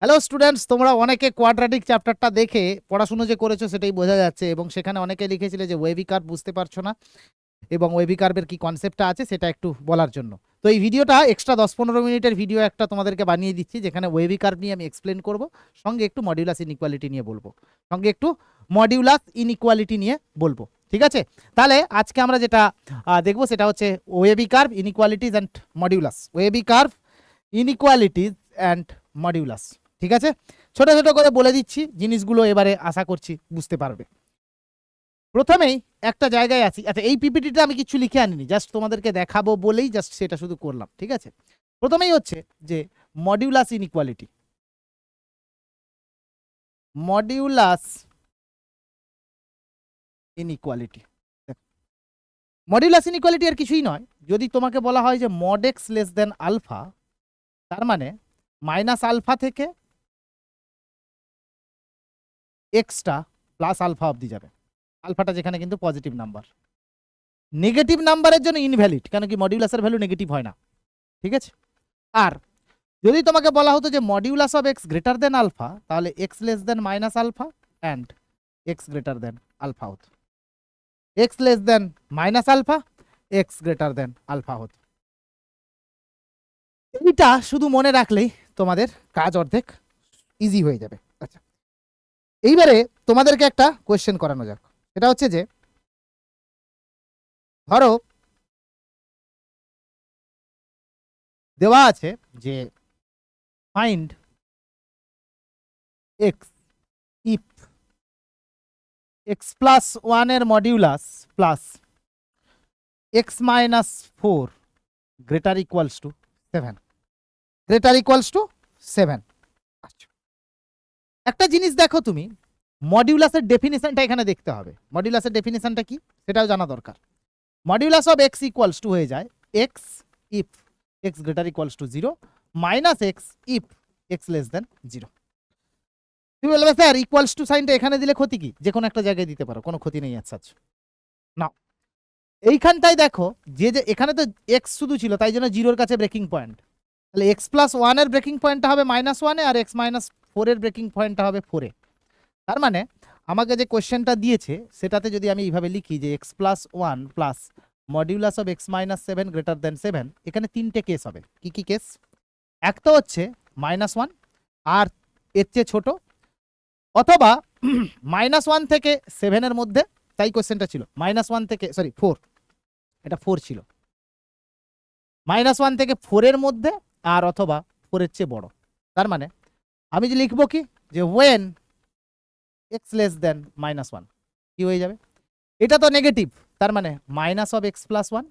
Hello students, তোমরা অনেকে কোয়াড্রাটিক চ্যাপ্টারটা দেখে পড়াশুনো যে করেছো সেটাই বোঝা যাচ্ছে, এবং সেখানে অনেকে লিখেছিলে যে ওয়েভি কার্ভ বুঝতে পারছো না এবং ওয়েভি কার্ভের কি কনসেপ্টটা আছে সেটা একটু বলার জন্য। তো এই ভিডিওটা এক্সট্রা 10-15 মিনিটের ভিডিও একটা তোমাদেরকে বানিয়ে দিচ্ছি, যেখানে ওয়েভি কার্ভ নিয়ে আমি এক্সপ্লেন করব, সঙ্গে একটু মডিউলাস ইনইকুয়ালিটি নিয়ে বলবো, ঠিক আছে? তাহলে আজকে আমরা যেটা দেখবো সেটা হচ্ছে wavy curve, inequalities and modulus. Wavy curve, inequalities and modulus. ঠিক আছে, ছোট ছোট করে বলে দিচ্ছি জিনিসগুলো, এবারে আশা করছি বুঝতে পারবে। প্রথমেই একটা জায়গায় আছি। আচ্ছা, এই পিপিটিটা আমি কিছু লিখে আনিনি, জাস্ট তোমাদেরকে দেখাবো বলেই জাস্ট সেটা শুধু করলাম। ঠিক আছে, প্রথমেই হচ্ছে যে modulus inequality. Modulus inequality modulus inequality আর কিছুই নয়। যদি তোমাকে বলা হয় যে mod x less than alpha, তার মানে মাইনাস আলফা থেকে এক্সটা প্লাস আলফা অবধি যাবে। আলফাটা যেখানে কিন্তু পজিটিভ নাম্বার, নেগেটিভ নাম্বারের জন্য ইনভ্যালিড, কেন কি মডিউলাসের ভ্যালু নেগেটিভ হয় না। ঠিক আছে, আর যদি তোমাকে বলা হতো যে modulus of x greater than alpha, তাহলে x less than minus alpha and x greater than alpha হতো। X less than minus alpha, x greater than alpha হতো। এইটা শুধু মনে রাখলেই তোমাদের কাজ অর্ধেক ইজি হয়ে যাবে। আচ্ছা, এইবারে তোমাদেরকে একটা কোয়েশ্চেন করানো যাক। সেটা হচ্ছে যে ধরো দেওয়া আছে যে find x if x plus ওয়ানের modulus plus x minus 4 greater equals to 7, greater equals to 7। আচ্ছা, একটা জিনিস দেখো, তুমি মডিউলাসের ডেফিনিশনটা এখানে দেখতে হবে। মডিউলাসের ডেফিনিশনটা কি সেটাও জানা দরকার। Modulus of x equals to হয়ে যায় x if x greater equals to 0 minus x if x less than 0। তুমি বলবে স্যার ইকুয়ালস টু সাইনটা এখানে দিলে ক্ষতি কি? যে কোনো একটা জায়গায় দিতে পারো, কোনো ক্ষতি নেই আচ্ছা। না, এইখানটায় দেখো যে এখানে তো এক্স শুধু ছিল, তাই জন্য জিরোর কাছে ব্রেকিং পয়েন্ট। তাহলে এক্স প্লাস ওয়ানের ব্রেকিং পয়েন্টটা হবে -1-এ, আর এক্স মাইনাস 4-এর ব্রেকিং পয়েন্টটা হবে 4-এ। তার মানে আমাকে যে কোয়েশ্চেনটা দিয়েছে সেটাতে যদি আমি এইভাবে লিখি যে x plus one plus modulus of x minus 7 greater than 7, এখানে তিনটে কেস হবে। কি কি কেস? একটা হচ্ছে -1 আর এর চেয়ে ছোট, অথবা -1 থেকে 7-এর মধ্যে। তাই কোয়েশ্চেনটা ছিল -1 থেকে 4, এটা 4 ছিল, -1 থেকে 4-এর মধ্যে, আর অথবা 4-এর চেয়ে বড়। তার মানে আমি যে লিখবো কি যে ওয়েন এক্স লেস দেন -1, কি হয়ে যাবে? এটা তো নেগেটিভ, তার মানে মাইনাস অফ এক্স প্লাস 1,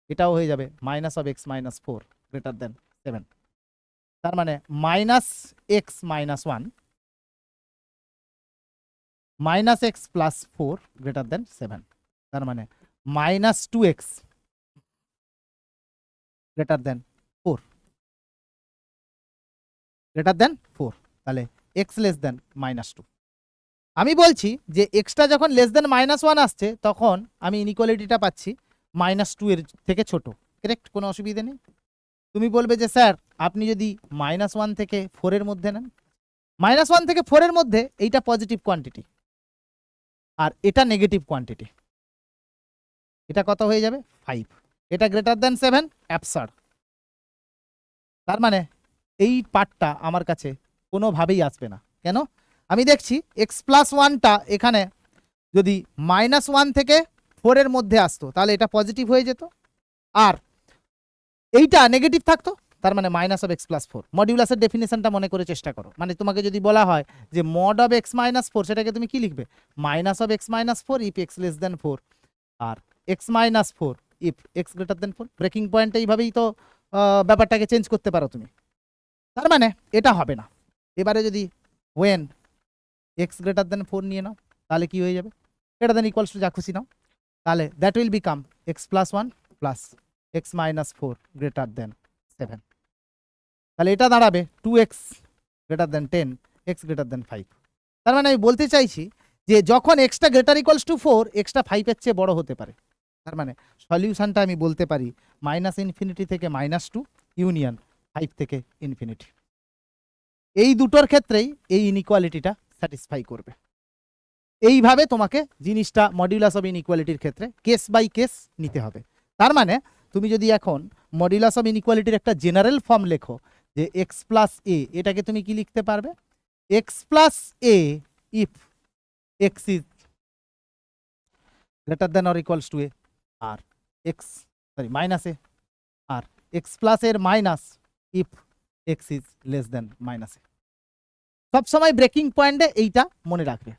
এটাও হয়ে যাবে minus of x minus 4 greater than 7। তার মানে minus x minus 1 minus x plus 4 greater than 7। তার মানে -2x greater than 4, greater than 4। তাহলে এক্স লেস দেন -2। আমি বলছি যে এক্সটা যখন লেস দেন -1 আসছে, তখন আমি ইনইকুয়ালিটিটা পাচ্ছি -2 এর থেকে ছোট। কারেক্ট, কোনো অসুবিধা নেই। তুমি বলবে যে স্যার আপনি যদি -1 থেকে 4-এর মধ্যে নেন, -1 থেকে 4-এর মধ্যে এইটা পজিটিভ কোয়ান্টিটি আর এটা নেগেটিভ কোয়ান্টিটি, এটা কত হয়ে যাবে? 5। এটা গ্রেটার দেন 7, অ্যাবসার্ড। তার মানে এই পার্টটা আমার কাছে কোনোভাবেই আসবে না। কেন? আমি দেখছি এক্স প্লাস 1টা এখানে যদি -1 থেকে 4-এর মধ্যে আসতো, তাহলে এটা পজিটিভ হয়ে যেত, আর এইটা নেগেটিভ থাকতো। তার মানে মাইনাস অফ এক্স প্লাস 4। মডিউলাসের ডেফিনেশনটা মনে করে চেষ্টা করো। মানে তোমাকে যদি বলা হয় যে মড অফ এক্স মাইনাস 4, সেটাকে তুমি কি লিখবে? Minus of x minus 4 if x less than 4, আর x minus 4 if x greater than 4। Breaking point এইভাবেই তো ব্যাপারটাকে চেঞ্জ করতে পারো তুমি। তার মানে এটা হবে না। এবারে যদি ওয়েন এক্স গ্রেটার দেন 4 নিয়ে নাও, তাহলে কি হয়ে যাবে? গ্রেটার দেন ইকুয়ালস টু যা খুশি নাও, তাহলে that will become x plus 1 plus x minus 4 greater than 7। তাহলে এটা দাঁড়াবে 2x greater than 10, x greater than 5। তার মানে আমি বলতে চাইছি যে যখন এক্সটা গ্রেটার ইকুয়ালস টু 4, এক্সটা 5-এর চেয়ে বড় হতে পারে। তার মানে সলিউশনটা আমি বলতে পারি -∞ থেকে -2 ইউনিয়ন 5 থেকে ইনফিনিটি। এই দুটোর ক্ষেত্রেই এই ইনইকুয়ালিটিটা স্যাটিসফাই করবে। এইভাবে তোমাকে জিনিসটা মডিউলাস অফ ইনইকুয়ালিটির ক্ষেত্রে কেস বাই কেস নিতে হবে। তার মানে তুমি যদি এখন মডিউলাস অফ ইনইকুয়ালিটির একটা জেনারেল ফর্ম লেখো যে এক্স প্লাস এ, এটাকে তুমি কি লিখতে পারবে? X plus a if x is greater than or equals to a, আর এক্স মাইনাস এ, আর এক্স প্লাস এর minus if x is less than minus a. সবসময় ব্রেকিং পয়েন্টে এইটা মনে রাখবে।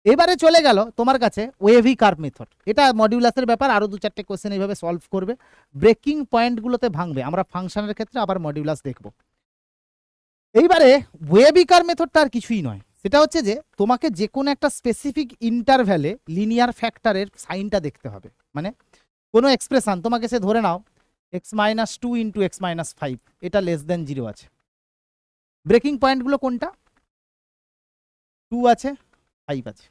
এবারে চলে গেল তোমার কাছে ওয়েভি কার্ভ মেথড। এটা মডিউলাসের ব্যাপার, আরো 2-4টে কোশ্চেন এইভাবে সলভ করবে, ব্রেকিং পয়েন্টগুলোতে ভাঙবে। আমরা ফাংশনের ক্ষেত্রে আবার মডিউলাস দেখব। এইবারে ওয়েভি কার্ভ মেথডটা আর কিছুই নয়, সেটা হচ্ছে যে তোমাকে যে কোনো একটা স্পেসিফিক ইন্টারভ্যালে লিনিয়ার ফ্যাক্টরের সাইনটা দেখতে হবে। মানে কোনো এক্সপ্রেশন তোমাকে সে ধরে নাও x minus two into x minus five, এটা লেস দেন 0 আছে। ব্রেকিং পয়েন্টগুলো কোনটা? 2 আছে, 5 আছে।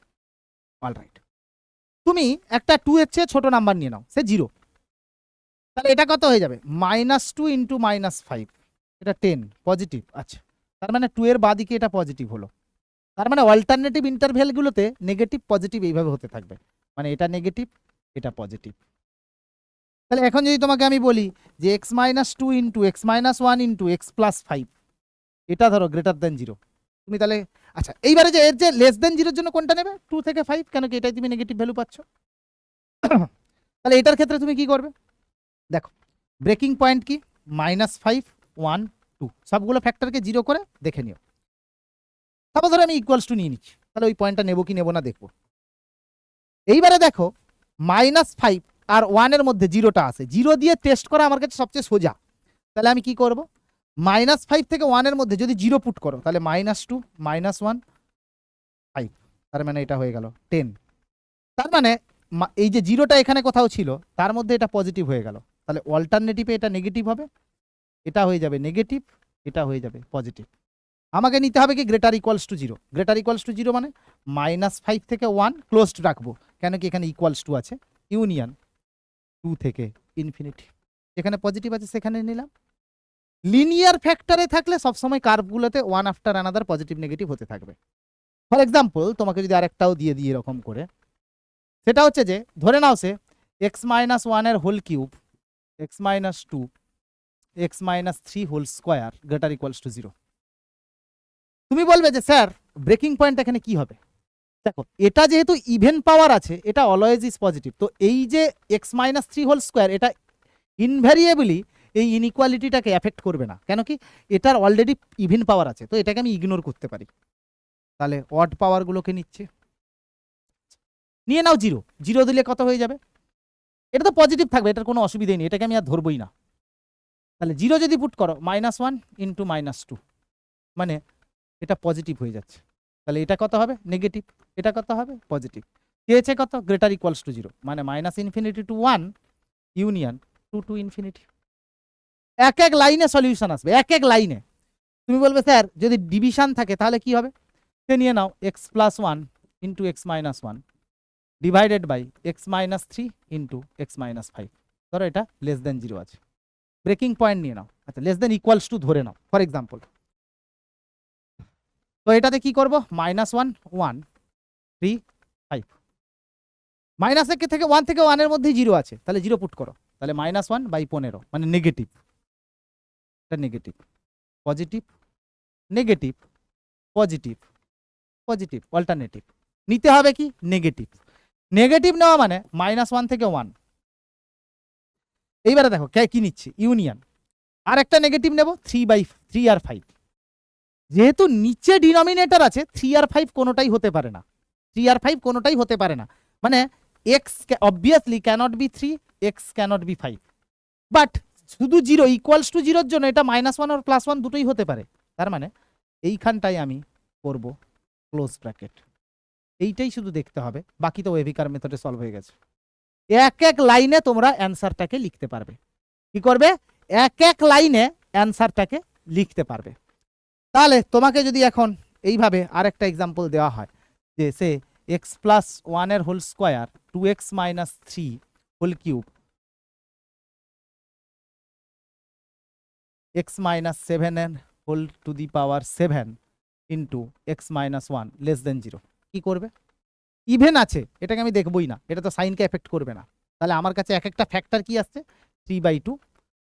অলরাইট, তুমি একটা 2 এর চেয়ে ছোট নাম্বার নিয়ে নাও, সে 0, তাহলে এটা কত হয়ে যাবে? -2 ইন্টু -5, এটা 10 পজিটিভ। আচ্ছা, তার মানে 2 এর বাদিকে এটা পজিটিভ হলো। তার মানে অল্টারনেটিভ ইন্টারভ্যালগুলোতে নেগেটিভ পজিটিভ এইভাবে হতে থাকবে, মানে এটা নেগেটিভ এটা পজিটিভ। তাহলে এখন যদি তোমাকে আমি বলি যে x-2 into x-1 into x+5, এটা ধরো গ্রেটার দেন 0, তুমি তাহলে আচ্ছা এইবারে যে এর যে লেস দেন 0-র জন্য কোনটা নেবে? 2 থেকে 5, কেন কি এটাই তুমি নেগেটিভ ভ্যালু পাচ্ছ। তাহলে এটার ক্ষেত্রে তুমি কি করবে? দেখো ব্রেকিং পয়েন্ট কি? -5, 1, 2, সবগুলো ফ্যাক্টরকে 0 করে দেখে নিও। তারপর ধরো আমি ইকুয়ালস টু নিয়ে নিচ্ছি, তাহলে ওই পয়েন্টটা নেবো কি নেবো না দেখবো। এইবারে দেখো -5 আর 1 এর মধ্যে 0টা আছে, 0 দিয়ে টেস্ট করা আমার কাছে সবচেয়ে সোজা। তাহলে আমি কি করব? -5 থেকে 1 এর মধ্যে যদি 0 পুট করো, তাহলে -2, -1, 5, তার মানে এটা হয়ে গেল 10। তার মানে এই যে 0টা এখানে কোথাও ছিল, তার মধ্যে এটা পজিটিভ হয়ে গেল। তাহলে অল্টারনেটিভে এটা নেগেটিভ হবে, এটা হয়ে যাবে নেগেটিভ, এটা হয়ে যাবে পজিটিভ। আমাকে নিতে হবে কি? Greater equals to 0। Greater equals to 0 মানে -5 থেকে 1 ক্লোজড রাখবো, কেন কি এখানে ইকুয়ালস টু আছে, ইউনিয়ন 2 থেকে ইনফিনিটি। এখানে পজিটিভ আছে সেখানে নিলাম। লিনিয়ার ফ্যাক্টরে থাকলে সবসময় কার্ভগুলোতে one after another positive negative হতে থাকবে। ফর এক্সাম্পল তোমাকে যদি আরেকটাও দিয়ে দিই এরকম করে, সেটা হচ্ছে যে ধরে নাও সে x-1 এর whole cube, x-2, x-3 whole square greater equals to 0। তুমি বলবে যে স্যার ব্রেকিং পয়েন্ট এখানে কি হবে? দেখো এটা যেহেতু ইভেন পাওয়ার আছে, এটা অলওয়েজ ইজ পজিটিভ, তো এই যে x-3 হোল স্কোয়ার এটা ইনভ্যারিয়েবলি এই ইনইকুয়ালিটিটাকে এফেক্ট করবে না, কেন কি এটার অলরেডি ইভেন পাওয়ার আছে, তো এটাকে আমি ইগনোর করতে পারি। তাহলে অড পাওয়ারগুলোকে নিচ্ছে, নিয়ে নাও 0, 0 দিলে কত হয়ে যাবে? এটা তো পজিটিভ থাকবে, এটার কোনো অসুবিধাই নেই, এটাকে আমি আর ধরবই না। তাহলে 0 যদি পুট করো -1 ইন্টু -2, মানে এটা পজিটিভ হয়ে যাচ্ছে। তাহলে এটা কত হবে? নেগেটিভ। এটা কত হবে? পজিটিভ। চেয়েছে কত? গ্রেটার ইকুয়ালস টু 0, মানে -infinity two 1 union 2 to infinity. এক এক লাইনে সলিউশন আসবে, এক এক লাইনে। তুমি বলবে স্যার যদি ডিভিশন থাকে তাহলে কি হবে? সে নিয়ে নাও x+1 into x-1 divided by x-3 into x-5, ধরো এটা লেস দেন 0 আছে। ব্রেকিং পয়েন্ট নিয়ে নাও, আচ্ছা লেস দেন ইকুয়ালস টু ধরে নাও ফর এক্সাম্পল। তো এটাতে কি করব? -1, 1, 3, 5, মাইনাস এক থেকে 1 থেকে 1 এর মধ্যেই 0 আছে, তাহলে 0 পুট করো, তাহলে -1/15, মানে নেগেটিভ। এটা negative positive negative positive positive, alternative নিতে হবে কি? নেগেটিভ। নেগেটিভ নেওয়া মানে -1 থেকে 1। এইবারে দেখো কি নিচ্ছি? ইউনিয়ন। আর একটা নেগেটিভ নেব 3 আর 5, যেহেতু নিচে ডিনোমিনেটর আছে 3 আর 5 কোনোটাই হতে পারে না, 3 আর 5 কোনোটাই হতে পারে না, মানে x obviously cannot be 3, x cannot be 5, but শুধু 0 ইকুয়ালস টু 0-র জন্য এটা -1 আর +1 দুটোই হতে পারে। তার মানে এইখানটাই আমি করব ক্লোজ ব্র্যাকেট, এইটাই শুধু দেখতে হবে, বাকি তো ওয়েভিকার মেথডে সলভ হয়ে গেছে। এক এক লাইনে তোমরা অ্যান্সারটাকে লিখতে পারবে। কি করবে? এক এক লাইনে অ্যান্সারটাকে লিখতে পারবে। তাহলে তোমাকে যদি এখন এইভাবে আরেকটা এক্সাম্পল দেওয়া হয় যে সে x+1 এর whole square 2x-3 whole cube x-7 এর whole to the power 7 into x minus 1 less than 0 কি করবে? ইভেন আছে, এটাকে আমি দেখবই না, এটা তো সাইনকে এফেক্ট করবে না। তাহলে আমার কাছে এক একটা ফ্যাক্টর কি আসছে, 3/2,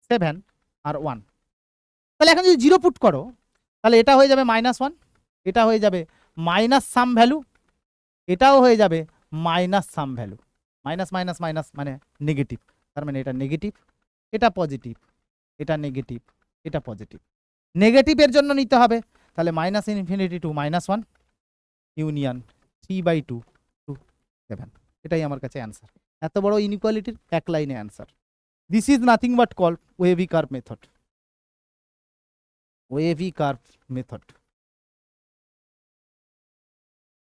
7 আর 1। তাহলে এখন যদি 0 পুট করো তাহলে এটা হয়ে যাবে -1, এটা হয়ে যাবে মাইনাস সাম ভ্যালু, এটাও হয়ে যাবে মাইনাস সাম ভ্যালু। মাইনাস মাইনাস মাইনাস মানে নেগেটিভ, তার মানে এটা নেগেটিভ, এটা পজিটিভ, এটা নেগেটিভ, এটা পজিটিভ। নেগেটিভের জন্য নিতে হবে, তাহলে -∞ টু -1 ইউনিয়ন 3/2 টু 7, এটাই আমার কাছে অ্যান্সার। এত বড় ইনইকুয়ালিটির এক লাইনে answer. This is nothing but call wavy curve method. Wavy curve method.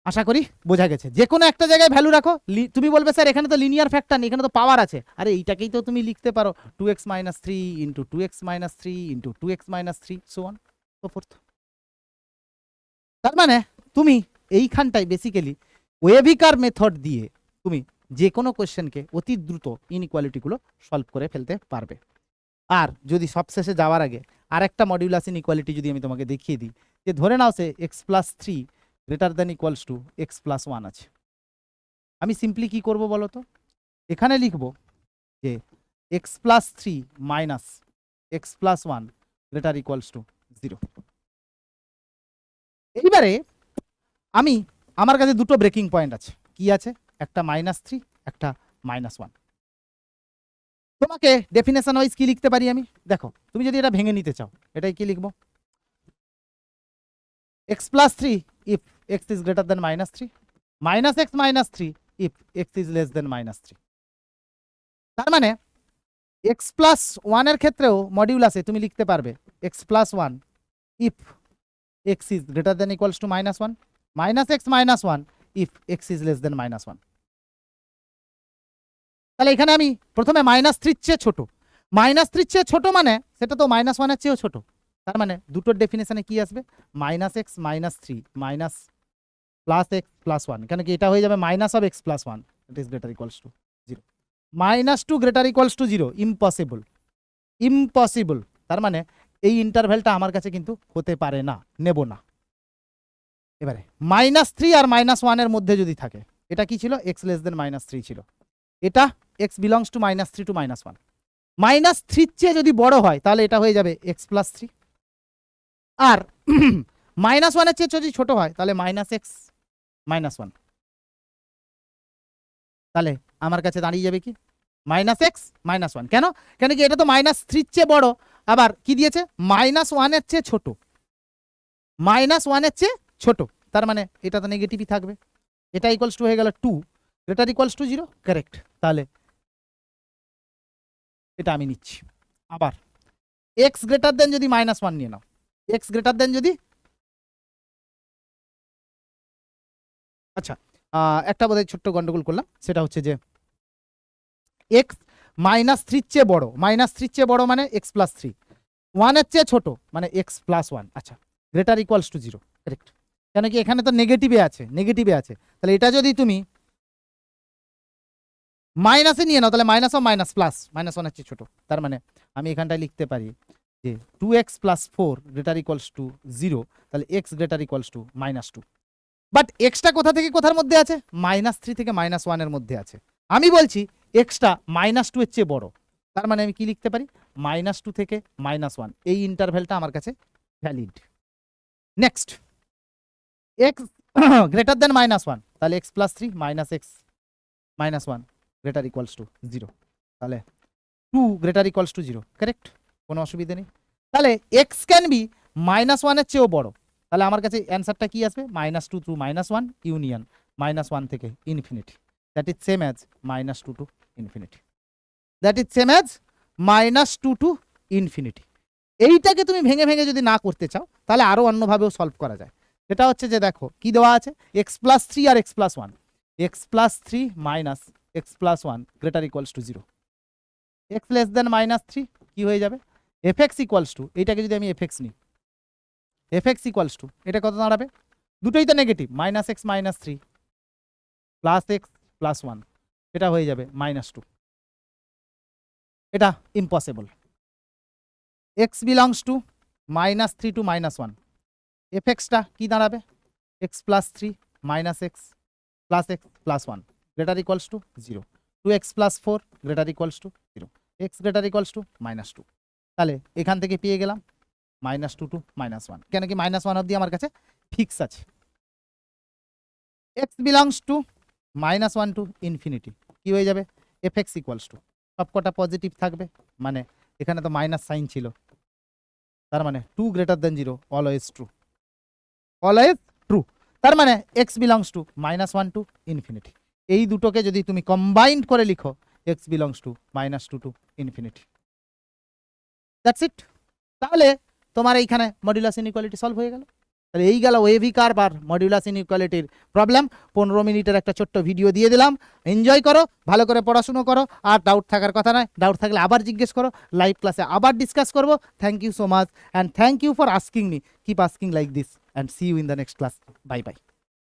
আশা করি বোঝা গেছে। যে কোনো একটা জায়গায় ভ্যালু রাখো, তুমি বলবে স্যার এখানে তো লিনিয়ার ফ্যাক্টর নেই, এখানে তো পাওয়ার আছে। আরে এইটাকেই তো তুমি লিখতে পারো 2x - 3 into 2x - 3 into 2x - 3 so on so fourth. তার মানে তুমি এইখানটায় বেসিক্যালি ওয়েভি কার্ভ মেথড দিয়ে তুমি যে কোনো কোয়েশ্চেনকে অতি দ্রুত ইনইকুয়ালিটিগুলো সলভ করে ফেলতে পারবে। আর যদি সবশেষে যাওয়ার আগে আরেকটা মডিউলাস ইনইকুয়ালিটি যদি আমি তোমাকে দেখিয়ে দিই, যে ধরে নাও সে x+3 greater than equals to x+1 আছে। আমি সিম্পলি কি করব বলো তো, এখানে লিখব যে x+3 minus x+1 greater equals to 0। এইবারে আমি আমার কাছে দুটো ব্রেকিং পয়েন্ট আছে, কি আছে, একটা -3 একটা -1। তোমাকে ডেফিনেশন ওয়াইজ কি লিখতে পারি আমি, দেখো তুমি যদি এটা ভেঙে নিতে চাও এটাই কি লিখবো, x+3 if x is greater than -3 minus x minus 3 if x is less than -3। তার মানে x+1 এর ক্ষেত্রেও মডিউলাসে তুমি লিখতে পারবে x+1 if x is greater than equals to -1 minus x minus 1 if x is less than -1। তাহলে এখানে আমি প্রথমে -3 চেয়ে ছোট, -3 চেয়ে ছোট মানে সেটা তো -1 এর চেয়েও ছোট। তার মানে দুটোর ডেফিনেশনে কি আসবে, -x - 3 মাইনাস +x +1, কেন কি এটা হয়ে যাবে minus of x+1 it is greater equals to 0। -2 greater equals to 0 impossible, impossible. তার মানে এই ইন্টারভ্যালটা আমার কাছে কিন্তু হতে পারে না, নেব না। এবারে -3 আর -1 এর মধ্যে যদি থাকে, এটা কি ছিল, x লেস দেন -3 ছিল, এটা x বিলংস টু -3 টু -1। -3 চেয়ে যদি বড় হয় তাহলে এটা হয়ে যাবে x+3, আর -1 এর চেয়ে যদি ছোট হয় তাহলে -x -1। তাহলে আমার কাছে দাঁড়িয়ে যাবে কি -x -1। কেন, কেন কি এটা তো -3 চেয়ে বড়, আবার কি দিয়েছে -1 এর চেয়ে ছোট, -1 এর চেয়ে ছোট, তার মানে এটা তো নেগেটিভই থাকবে। এটা ইকুয়ালস টু হয়ে গেল 2 গ্রেটার ইকুয়ালস টু 0, কারেক্ট। তাহলে এটা আমি নিচ্ছি। আবার x গ্রেটার দেন যদি -1 নিয়ে নাও, x গ্রেটার দেন যদি, আচ্ছা একটা বোধহয় ছোট্ট গন্ডগোল করলাম, সেটা হচ্ছে যে x -3 চেয়ে বড়, -3 চেয়ে বড় মানে x+3, 1 এর চেয়ে ছোট মানে x+1, আচ্ছা গ্রেটার ইকুয়ালস টু 0, কারেক্ট। কেন কি এখানে তো নেগেটিভে আছে, নেগেটিভে আছে, তাহলে এটা যদি তুমি মাইনাসে নিয়ে নাও তাহলে মাইনাস অফ মাইনাস প্লাস, -1 এর চেয়ে ছোট। তার মানে আমি এখানটায় লিখতে পারি যে 2x + 4 গ্রেটার ইকুয়ালস টু 0, তাহলে x greater equals to -2। But extra কোথা থেকে কোথার মধ্যে আছে, -3 থেকে -1 এর মধ্যে আছে। আমি বলছি এক্সটা -2 এর চেয়ে বড়, তার মানে আমি কি লিখতে পারি, -2 থেকে -1, এই ইন্টারভ্যালটা আমার কাছে valid. Next x greater than -1, তাহলে x+3 -x -1 greater equals to 0, তাহলে 2 গ্রেটার ইকুয়ালস টু 0, কারেক্ট, কোনো অসুবিধা নেই। তাহলে x ক্যান বি -1 এর চেয়েও বড়, তাহলে আমার কাছে অ্যান্সারটা কি আসবে, -2 টু -1 ইউনিয়ন -1 থেকে infinity, that is same as -2 to infinity, that is same as -2 to infinity. এইটাকে তুমি ভেঙে ভেঙে যদি না করতে চাও তাহলে আরও অন্যভাবেও সলভ করা যায়। সেটা হচ্ছে যে দেখো কি দেওয়া আছে, x+3 আর x+1, x+3 minus x+1 greater equals to 0, x less than -3 কি হয়ে যাবে, fx ইকুয়ালস টু, এইটাকে যদি আমি fx নিই, fx ইকুয়ালস টু এটা কত দাঁড়াবে, দুটোই তো negative, -x -3 plus x plus 1, এটা হয়ে যাবে -2। এটা impossible, x belongs to -3 to -1, F এক্সটা কি দাঁড়াবে x plus 3 minus x plus 1 greater equals to 0, 2x plus 4 greater equals to 0, x greater equals to -2। তাহলে এখান থেকে পেয়ে গেলাম -2 টু -1, কেন কি -1 অবধি আমার কাছে ফিক্স আছে। X belongs to -1 to infinity কি হয়ে যাবে এফ এক্স ইকুয়ালস টু, সবকটা পজিটিভ থাকবে, মানে এখানে তো মাইনাস সাইন ছিল, তার মানে 2 greater than 0 always true, always true. তার মানে x belongs to -1 to infinity. এই দুটোকে যদি তুমি কম্বাইন্ড করে লিখো x belongs to -2 to infinity, that's it. তাহলে তোমার এইখানে মডুলাস ইনইকুয়ালিটি সলভ হয়ে গেল। তাহলে এই গেল ওয়েভি কার্ভ আর মডুলাস ইনইকুয়ালিটির প্রবলেম। 15 মিনিটের একটা ছোট্ট ভিডিও দিয়ে দিলাম, এনজয় করো, ভালো করে পড়াশুনো করো, আর ডাউট থাকার কথা নয়, ডাউট থাকলে আবার জিজ্ঞেস করো, লাইভ ক্লাসে আবার ডিসকাস করবো। Thank you so much and thank you for asking me, keep asking like this and see you in the next class. Bye by.